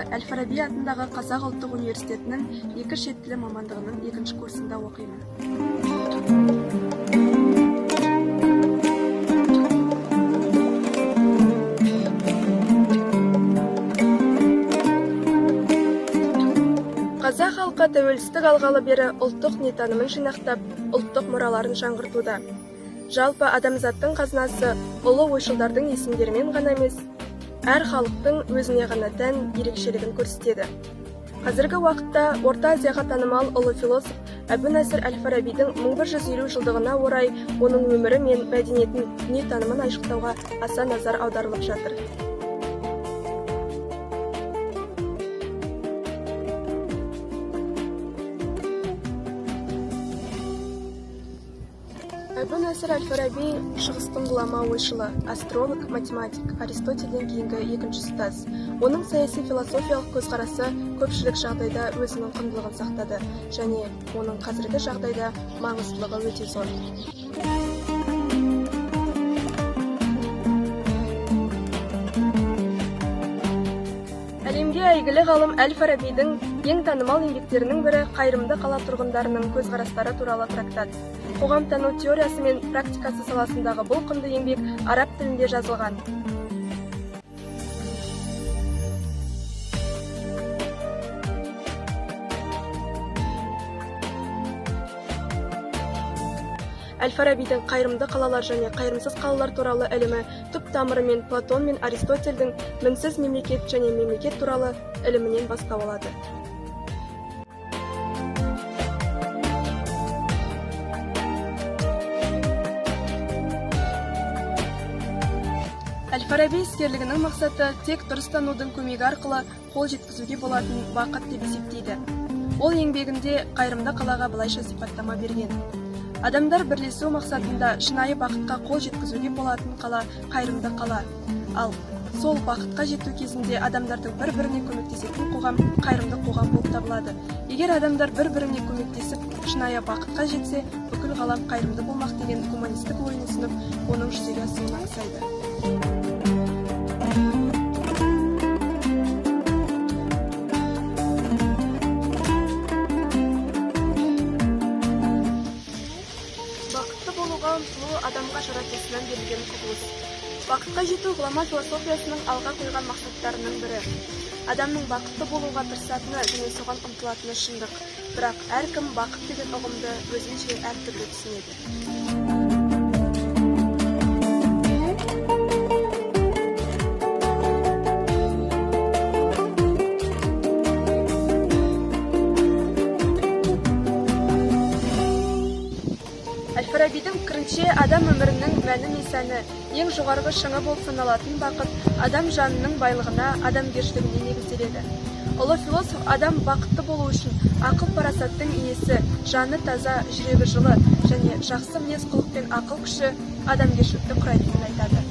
Әл-Фараби атындағы Қазақ ұлттық университетінің 2 шет тілі мамандығының 2-ші курсында оқимын. Қазақ халқы тәуелсіздік алғалы бері ұлттық дүниетанымын жинақтап, ұлттық мұраларын жаңғыртуда. Жалпы адамзаттың қазынасы ұлы ойшылдардың есімдерімен ғана емес, әр халықтың өзіне ғана тән ерекшелігін көрсетеді. Қазіргі уақытта Орта Азияға танымал ұлы философ Әбу-Насыр Әл-Фарабидің 1150 жылдығына орай оның өмірі мен мәдениетін, дүниетанымын айшықтауға аса назар аударылып жатыр. Әбу-Насыр Әл-Фараби шығыстың ғұлама ойшылы, астролог, математик, Аристотельден кейінгі екінші ұстаз. Оның саяси философиялық көзқарасы көпшілік жағдайда өзінің құндылығын сақтады, және оның қазіргі жағдайда маңыздылығы өте зор. Әлемге әйгілі ғалым Әл-Фарабидің ең танымал еңбектерінің бірі қайырымды қала тұрғындарының көзқарастары туралы трактат. Қоғамтану теориясы мен практикасы саласындағы бұл құнды еңбек араб тілінде жазылған. Әл-Фарабидің қайырымды қалалар және қайырымсыз қалалар туралы ілімі түп тамырымен Платон мен Аристотельдің мінсіз мемлекет және мемлекет туралы ілімінен бастау алады. Әл-Фараби іскерлігінің мақсаты тек дұрыстанудың көмегі арқылы қол жеткізуге болатын бақыт деп есептейді. Ол еңбегінде қайырымды қалаға былайша сипаттама берген. Адамдар бірлесу мақсатында шынайы бақытқа қол жеткізуге болатын қала қайырымды қала. Ал сол бақытқа жету кезінде адамдардың бір-біріне көмектесетін қоғам қайырымды қоғам болып табылады. Егер адамдар бір-біріне көмектесіп, шынайы бақытқа жетсе, бүкіл ғалам қайырымды болмақ деген гуманистік ойын ұсынып, оның жүзеге асуына аңсайды. Адамға жаратылысынан берілген құбылыс. Бақытқа жету ғұлама философиясының алға қойған мақсаттарының бірі. Адамның бақытты болуға тырысатыны және соған ұмтылатыны шындық. Бірақ әркім бақыт деген ұғымды өзінше әртүрлі түсінеді. Әл-Фарабидің пікірінше адам өмірінің мәні мен сәні, ең жоғарғы шыңы болып саналатын бақыт адам жанының байлығына, адамгершілігіне негізделеді. Ұлы философ адам бақытты болу үшін ақыл парасаттың иесі, жаны таза, жүрегі жылы және жақсы мінез құлық пен ақыл күші адамгершілікті құрайтынын айтады.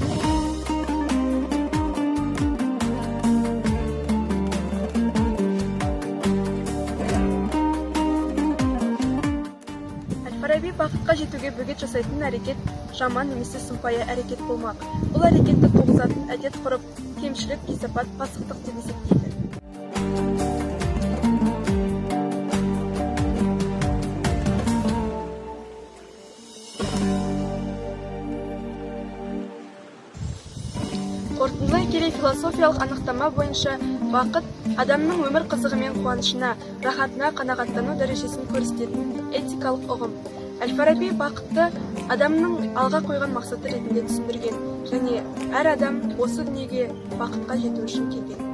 Әл-Фараби бақытқа жетуге бөгет жасайтын әрекет жаман немесе сымпайы әрекет болмақ. Бұл әрекетті туғызатын әдет құрып, кемшілік, кесапат, пасықтық деп есептейді. Қорытындылай келе философиялық анықтама бойынша бақыт адамның өмір қызығы мен қуанышына, рахатына қанағаттану дәрежесін көрсететін этикалық ұғым. Әл-Фараби бақытты адамның алға қойған мақсаты ретінде түсіндірген, және әр адам осы дүниеге бақытқа жету үшін келген.